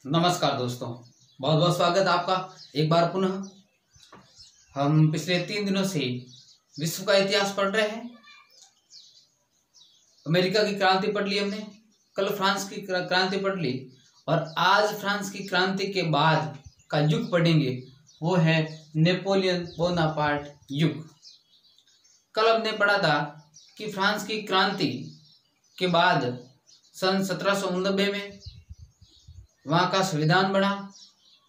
नमस्कार दोस्तों, बहुत बहुत स्वागत है आपका एक बार पुनः। हम पिछले 3 दिनों से विश्व का इतिहास पढ़ रहे हैं। अमेरिका की क्रांति पढ़ ली हमने, कल फ्रांस की क्रांति पढ़ ली और आज फ्रांस की क्रांति के बाद का युग पढ़ेंगे, वो है नेपोलियन बोनापार्ट युग। कल हमने पढ़ा था कि फ्रांस की क्रांति के बाद सन 1789 में वहाँ का संविधान बना,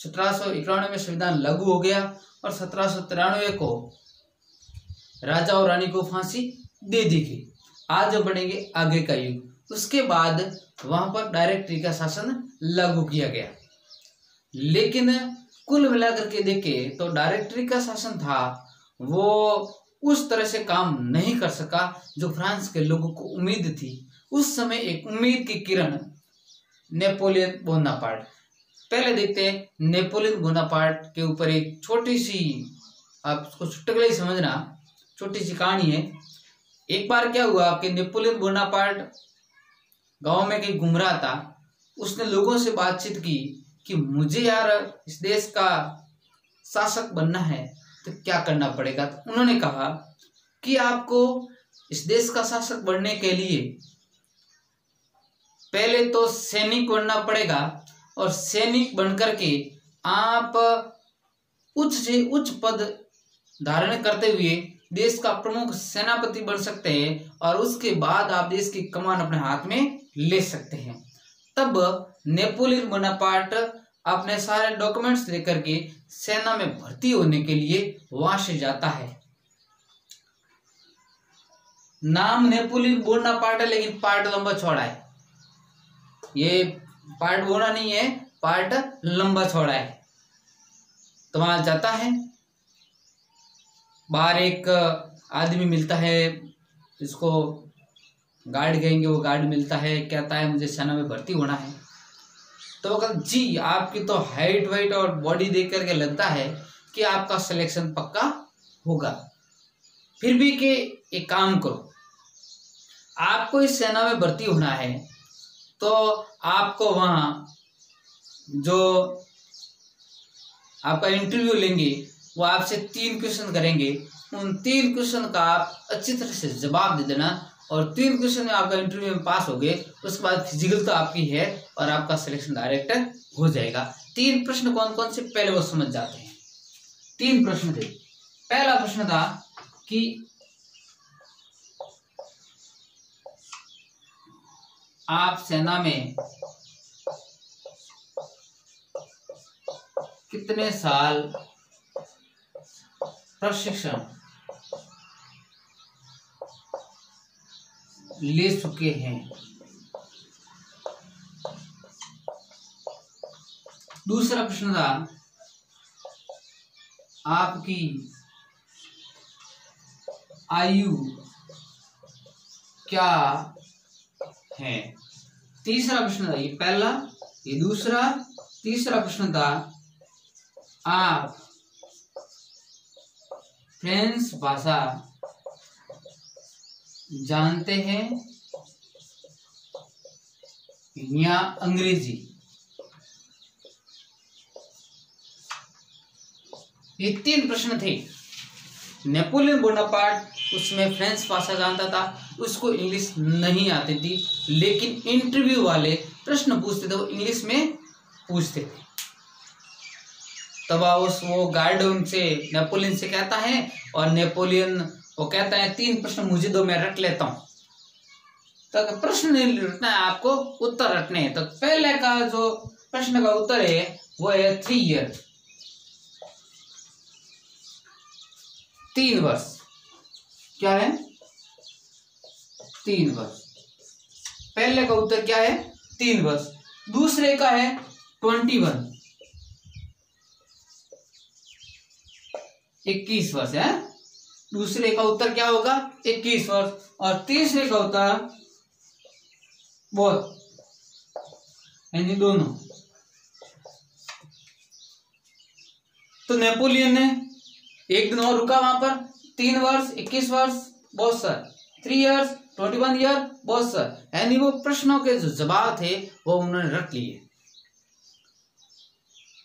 1791 में संविधान लागू हो गया और 1793 को राजा और रानी को फांसी दे दी गई। आज जो बढ़ेंगे आगे का युग, उसके बाद वहां पर डायरेक्टरी का शासन लागू किया गया। लेकिन कुल मिलाकर के देखें तो डायरेक्टरी का शासन था वो उस तरह से काम नहीं कर सका जो फ्रांस के लोगों को उम्मीद थी। उस समय एक उम्मीद की किरण नेपोलियन बोनापार्ट। पहले देखते हैं नेपोलियन बोनापार्ट के ऊपर एक छोटी सी, आप उसको चुटकुला ही समझना, छोटी सी कहानी है। एक बार क्या हुआ कि नेपोलियन बोनापार्ट गांव में कहीं घूम रहा था। उसने लोगों से बातचीत की कि मुझे यार इस देश का शासक बनना है तो क्या करना पड़ेगा। तो उन्होंने कहा कि आपको इस देश का शासक बनने के लिए पहले तो सैनिक बनना पड़ेगा और सैनिक बनकर के आप उच्च से उच्च पद धारण करते हुए देश का प्रमुख सेनापति बन सकते हैं और उसके बाद आप देश की कमान अपने हाथ में ले सकते हैं। तब नेपोलियन बोनापार्ट अपने सारे डॉक्यूमेंट्स लेकर के सेना में भर्ती होने के लिए वहां से जाता है। नाम नेपोलियन बोनापार्ट है लेकिन पार्ट लंबा चौड़ा है। ये पार्ट बोना नहीं है, पार्ट लंबा चौड़ा है। तो वहां जाता है, बाहर एक आदमी मिलता है, जिसको गार्ड कहेंगे, वो गार्ड मिलता है, कहता है मुझे सेना में भर्ती होना है। तो वो कहता जी आपकी तो हाइट वाइट और बॉडी देख करके लगता है कि आपका सिलेक्शन पक्का होगा। फिर भी कि एक काम करो, आपको इस सेना में भर्ती होना है तो आपको वहां जो आपका इंटरव्यू लेंगे वो आपसे 3 क्वेश्चन करेंगे। उन 3 क्वेश्चन का आप अच्छी तरह से जवाब दे देना और 3 क्वेश्चन में आपका इंटरव्यू में पास हो गए, उसके बाद फिजिकल तो आपकी है और आपका सिलेक्शन डायरेक्ट हो जाएगा। 3 प्रश्न कौन कौन से पहले वो समझ जाते हैं। 3 प्रश्न थे। पहला प्रश्न था कि आप सेना में कितने साल प्रशिक्षण ले चुके हैं। दूसरा प्रश्न था आपकी आयु क्या है। तीसरा प्रश्न था, ये पहला, ये दूसरा। तीसरा प्रश्न था आप फ्रेंच भाषा जानते हैं या अंग्रेजी। ये 3 प्रश्न थे। नेपोलियन बोनापार्ट उसमें फ्रेंच भाषा जानता था, उसको इंग्लिश नहीं आती थी, लेकिन इंटरव्यू वाले प्रश्न पूछते थे वो इंग्लिश में पूछते थे। तब वो गार्ड उनसे नेपोलियन से कहता है और नेपोलियन वो कहता है 3 प्रश्न मुझे दो, मैं रट लेता हूँ। तो प्रश्न नहीं रटना है आपको, उत्तर रटने हैं। तो पहले का जो प्रश्न का उत्तर है वो है 3 ईयर, 3 वर्ष। क्या है? 3 वर्ष। पहले का उत्तर क्या है? 3 वर्ष। दूसरे का है 21, 21 वर्ष है। दूसरे का उत्तर क्या होगा? 21 वर्ष। और तीसरे का उत्तर बहुत, यानी दोनों। तो नेपोलियन ने एक दिन और रुका वहां पर। 3 वर्ष, 21 वर्ष, बहुत सर, 3 years, 21 year, बहुत सर, यानी वो प्रश्नों के जो जवाब थे वो उन्होंने रट लिए।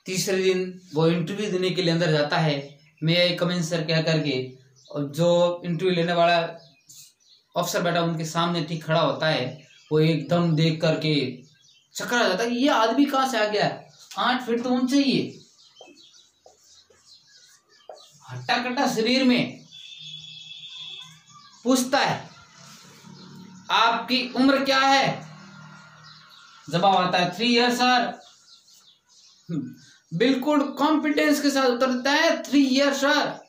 तीसरे दिन वो इंटरव्यू देने के लिए अंदर जाता है, मे आई कम इन सर कह करके, और जो इंटरव्यू लेने वाला अफसर बैठा उनके सामने ठीक खड़ा होता है, वो एकदम देख करके चकरा जाता है, ये आदमी कहाँ से आ गया है, 8 फीट तो ऊंचे ही है, हट्टा कट्टा शरीर में। पूछता है आपकी उम्र क्या है? जवाब आता है 3 ईयर सर। बिल्कुल कॉन्फिडेंस के साथ उत्तर देता है 3 ईयर सर।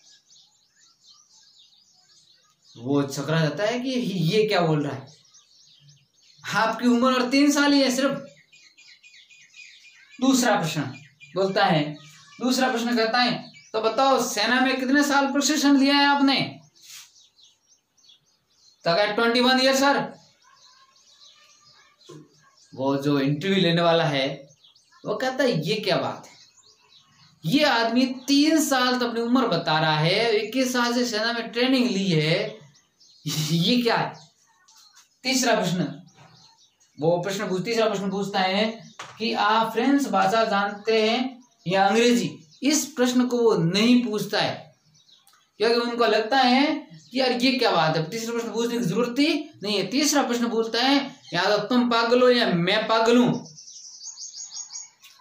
वो चकरा जाता है कि ये क्या बोल रहा है, आपकी उम्र और 3 साल ही है सिर्फ। दूसरा प्रश्न बोलता है, दूसरा प्रश्न कहता है तो बताओ सेना में कितने साल प्रशिक्षण लिया है आपने? तो 21 ईयर सर। वो जो इंटरव्यू लेने वाला है वो कहता है ये क्या बात है, ये आदमी 3 साल तो अपनी उम्र बता रहा है, 21 साल से सेना में ट्रेनिंग ली है, ये क्या है? तीसरा प्रश्न तीसरा प्रश्न पूछता है कि आप फ्रेंच भाषा जानते हैं या अंग्रेजी? इस प्रश्न को वो नहीं पूछता है क्योंकि उनको लगता है कि यार ये क्या बात है, तीसरा प्रश्न पूछने की जरूरत ही नहीं है। तीसरा प्रश्न पूछता है या तो तुम पागल हो या मैं पागल हूं।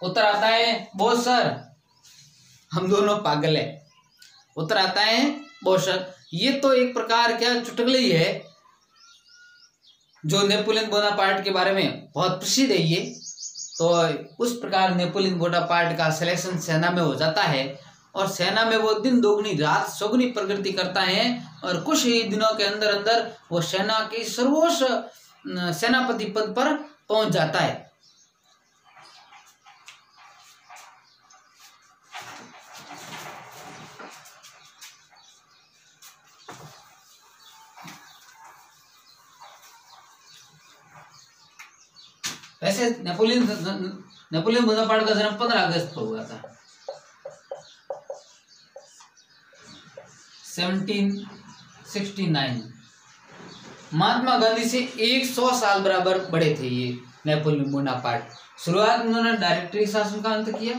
उत्तर आता है बहुत सर हम दोनों पागल है। उत्तर आता है बहुत सर। ये तो एक प्रकार क्या चुटकुला है जो नेपोलियन बोनापार्ट के बारे में बहुत प्रसिद्ध है ये। तो उस प्रकार नेपोलियन बोनापार्ट का सिलेक्शन सेना में हो जाता है और सेना में वो दिन दोगुनी रात चौगुनी प्रगति करता है और कुछ ही दिनों के अंदर अंदर वो सेना की सर्वोच्च सेनापति पद पर पहुंच जाता है। वैसे नेपोलियन बोनापार्ट का जन्म 15 अगस्त को हुआ था 1769। महात्मा गांधी से 100 साल बराबर बड़े थे ये नेपोलियन बोनापार्ट। शुरुआत में उन्होंने डायरेक्टरी शासन का अंत किया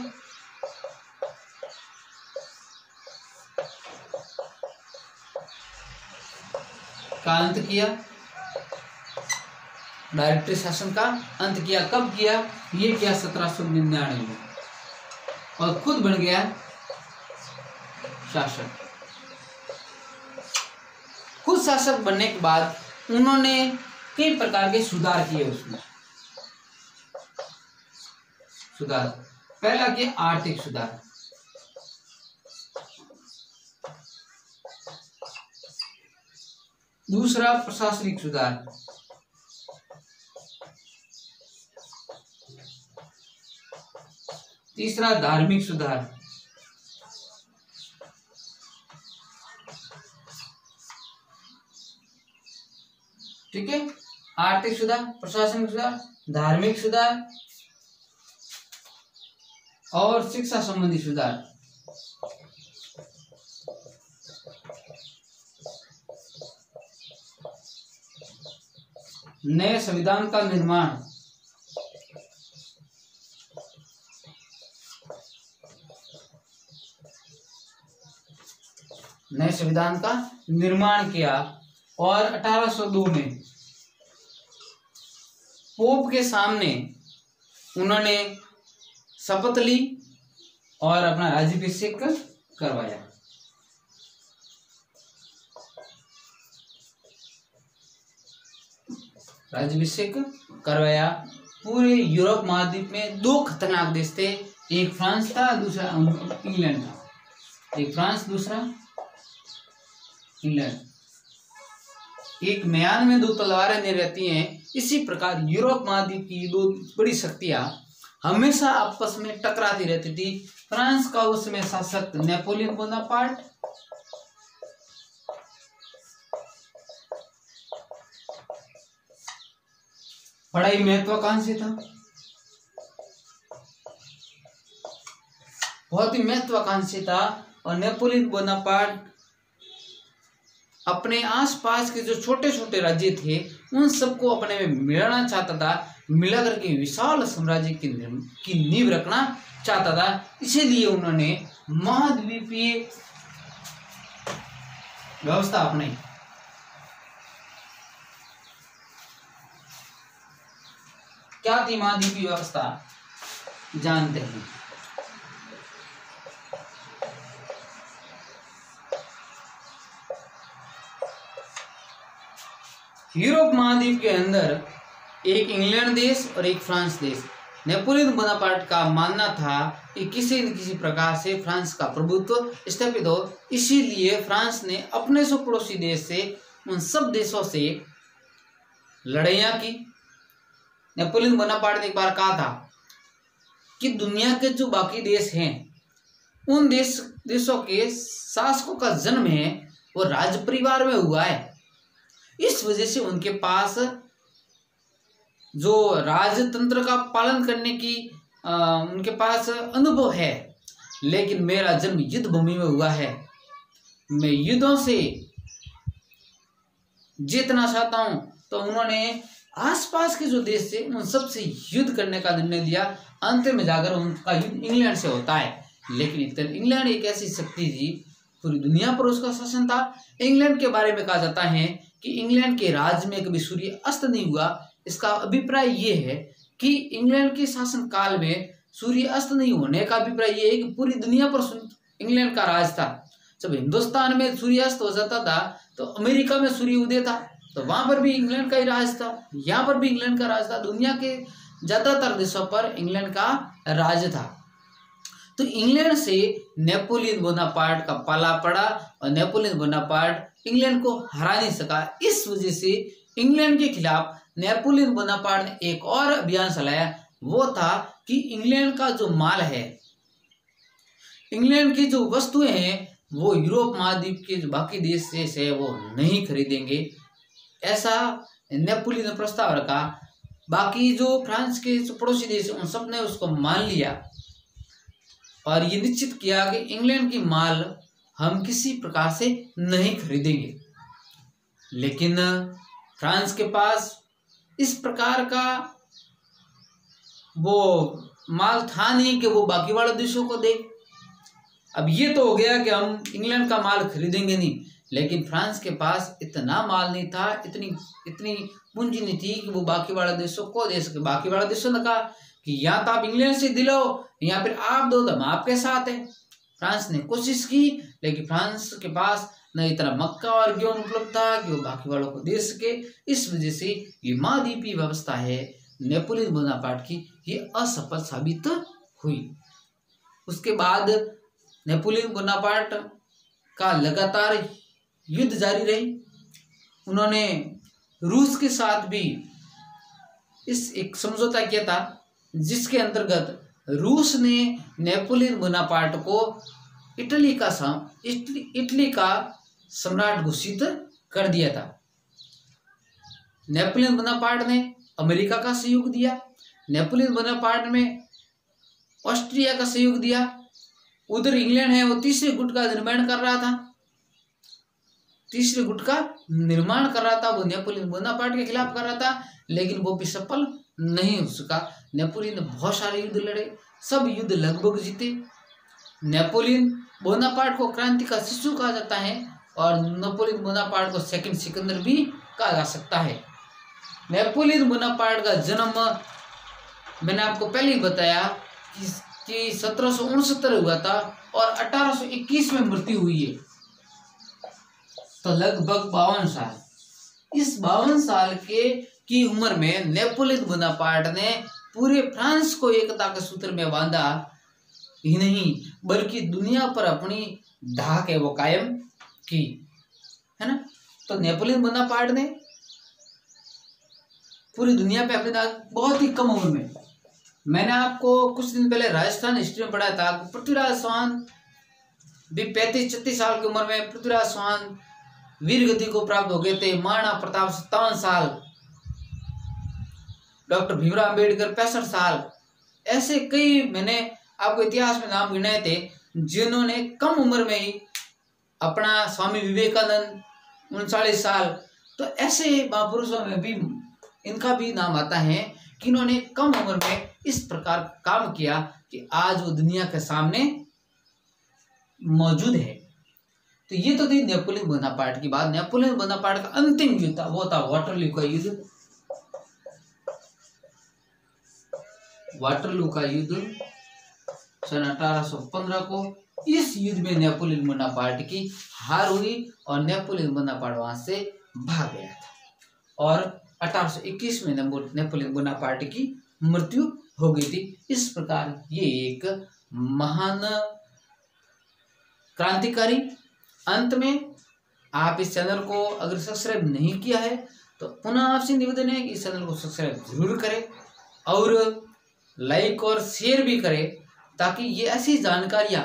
डायरेक्टरी शासन का अंत किया। कब किया? ये किया 1799 में और खुद बन गया शासक। खुद शासक बनने के बाद उन्होंने कई प्रकार के सुधार किए उसमें। सुधार पहला किया आर्थिक सुधार, दूसरा प्रशासनिक सुधार, तीसरा धार्मिक सुधार, ठीक है। आर्थिक सुधार, प्रशासनिक सुधार, धार्मिक सुधार और शिक्षा संबंधी सुधार। नए संविधान का निर्माण, नए संविधान का निर्माण किया और 1802 में पोप के सामने उन्होंने शपथ ली और अपना राज्याभिषेक करवाया। राज्याभिषेक करवाया। पूरे यूरोप महाद्वीप में 2 खतरनाक देश थे, एक फ्रांस था दूसरा इंग्लैंड था। एक फ्रांस दूसरा इंग्लैंड। एक म्यान में 2 तलवारें नहीं रहती हैं। इसी प्रकार यूरोप महाद्वीप की 2 बड़ी शक्तियां हमेशा आपस में टकराती रहती थी। फ्रांस का उसमें शासक नेपोलियन बोनापार्ट, बड़ा ही महत्वाकांक्षी था, बहुत ही महत्वाकांक्षी था। और नेपोलियन बोनापार्ट अपने आसपास के जो छोटे छोटे राज्य थे उन सबको अपने में मिलाना चाहता था, मिलाकर के विशाल साम्राज्य की नींव रखना चाहता था। इसीलिए उन्होंने महाद्वीपीय व्यवस्था अपनाई। क्या थी महाद्वीपीय व्यवस्था, जानते हैं। यूरोप महाद्वीप के अंदर एक इंग्लैंड देश और एक फ्रांस देश। नेपोलियन बोनापार्ट का मानना था कि किसी न किसी प्रकार से फ्रांस का प्रभुत्व स्थापित हो, इसीलिए फ्रांस ने अपने सौ पड़ोसी देश से उन सब देशों से लड़ाइयाँ की। नेपोलियन बोनापार्ट ने एक बार कहा था कि दुनिया के जो बाकी देश हैं उन देशों के शासकों का जन्म है वो राज परिवार में हुआ है, इस वजह से उनके पास जो राजतंत्र का पालन करने की उनके पास अनुभव है, लेकिन मेरा जन्म युद्ध भूमि में हुआ है, मैं युद्धों से जीतना चाहता हूं। तो उन्होंने आसपास के जो देश थे उन सबसे युद्ध करने का निर्णय लिया। अंत में जाकर उनका युद्ध इंग्लैंड से होता है, लेकिन इंग्लैंड एक ऐसी शक्ति थी, पूरी दुनिया पर उसका शासन था। इंग्लैंड के बारे में कहा जाता है कि इंग्लैंड के राज्य में कभी सूर्य अस्त नहीं हुआ। इसका अभिप्राय ये है कि इंग्लैंड के शासन काल में सूर्य अस्त नहीं होने का अभिप्राय ये है कि पूरी दुनिया पर इंग्लैंड का राज था। जब हिंदुस्तान में सूर्य अस्त हो जाता था तो अमेरिका में सूर्य उदय था, तो वहां पर भी इंग्लैंड का ही राज था, यहाँ पर भी इंग्लैंड का राज था। दुनिया के ज्यादातर देशों पर इंग्लैंड का राज था। तो इंग्लैंड से नेपोलियन बोनापार्ट का पाला पड़ा और नेपोलियन बोनापार्ट इंग्लैंड को हरा नहीं सका। इस वजह से इंग्लैंड के खिलाफ नेपोलियन बोनापार्ट ने एक और अभियान चलाया, वो था कि इंग्लैंड का जो माल है, इंग्लैंड की जो वस्तुएं हैं, वो यूरोप महाद्वीप के जो बाकी देश से वो नहीं खरीदेंगे, ऐसा नेपोलियन ने प्रस्ताव रखा। बाकी जो फ्रांस के जो पड़ोसी देश उन सब ने उसको मान लिया और ये निश्चित किया कि इंग्लैंड की माल हम किसी प्रकार से नहीं खरीदेंगे। लेकिन फ्रांस के पास इस प्रकार का वो माल था नहीं कि वो बाकी वाले देशों को दे। अब ये तो हो गया कि हम इंग्लैंड का माल खरीदेंगे नहीं, लेकिन फ्रांस के पास इतना माल नहीं था, इतनी पूंजी नहीं थी कि वो बाकी वाले देशों को दे सके। बाकी वाले देशों ने कहा कि या तो आप इंग्लैंड से दिलो या फिर आप दो, तो हम आपके साथ हैं। फ्रांस ने कोशिश की, लेकिन फ्रांस के पास न इतना मक्का और गेहूं उपलब्ध था कि वो बाकी वालों को दे सके। इस वजह से ये महाद्वीपीय व्यवस्था है नेपोलियन बोनापार्ट की, ये असफल साबित हुई। उसके बाद नेपोलियन बोनापार्ट का लगातार युद्ध जारी रही। उन्होंने रूस के साथ भी एक समझौता किया था, जिसके अंतर्गत रूस ने नेपोलियन बोनापार्ट को इटली का सम्राट घोषित कर दिया था। नेपोलियन बोनापार्ट ने अमेरिका का सहयोग दिया, नेपोलियन बोनापार्ट ने ऑस्ट्रिया का सहयोग दिया। उधर इंग्लैंड है वो तीसरे गुट का निर्माण कर रहा था, वो नेपोलियन बोनापार्ट के खिलाफ कर रहा था, लेकिन वो भी सफल नहीं हो सका। नेपोलियन ने बहुत सारे युद्ध लड़े, सब युद्ध लगभग जीते। नेपोलियन बोनापार्ट को क्रांति का शिशु कहा जाता है और नेपोलियन बोनापार्ट को सेकंड सिकंदर भी कहा जा सकता है। नेपोलियन बोनापार्ट का जन्म मैंने आपको पहले ही बताया कि 1769 हुआ था और 1821 में मृत्यु हुई है, तो लगभग 52 साल। इस 52 साल की उम्र में नेपोलियन बोनापार्ट ने पूरे फ्रांस को एकता के सूत्र में बांधा ही नहीं, बल्कि दुनिया पर अपनी धाक है वो कायम की, है ना। तो नेपोलियन बोनापार्ट ने पूरी दुनिया पे अपनी धाक बहुत ही कम उम्र में, मैंने आपको कुछ दिन पहले राजस्थान हिस्ट्री में पढ़ाया था, पृथ्वीराज चौहान भी 35-36 साल की उम्र में पृथ्वीराज चौहान वीर गति को प्राप्त हो गए थे। महाराणा प्रताप 57 साल, डॉक्टर भीमराव अम्बेडकर 65 साल, ऐसे कई मैंने आपको इतिहास में नाम गिनाए थे जिन्होंने कम उम्र में ही अपना, स्वामी विवेकानंद 39 साल, तो ऐसे महापुरुषों में भी इनका भी नाम आता है किन्होंने कम उम्र में इस प्रकार काम किया कि आज वो दुनिया के सामने मौजूद है। तो ये तो थी नेपोलियन बोनापार्ट की बात। नेपोलियन बोनापार्ट का अंतिम युद्ध था वो था वाटरलू का युद्ध। वाटरलू का युद्ध सन 1815 को। इस युद्ध में नेपोलियन बोनापार्ट की हार हुई और नेपोलियन बोनापार्ट वहां से भाग गया था और 1821 में नेपोलियन बोनापार्ट की मृत्यु हो गई थी। इस प्रकार ये एक महान क्रांतिकारी। अंत में आप इस चैनल को अगर सब्सक्राइब नहीं किया है तो पुनः आपसे निवेदन है कि इस चैनल को सब्सक्राइब जरूर करें और लाइक और शेयर भी करें ताकि ये ऐसी जानकारियां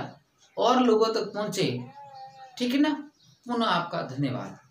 और लोगों तक पहुंचे। ठीक है ना। पुनः आपका धन्यवाद।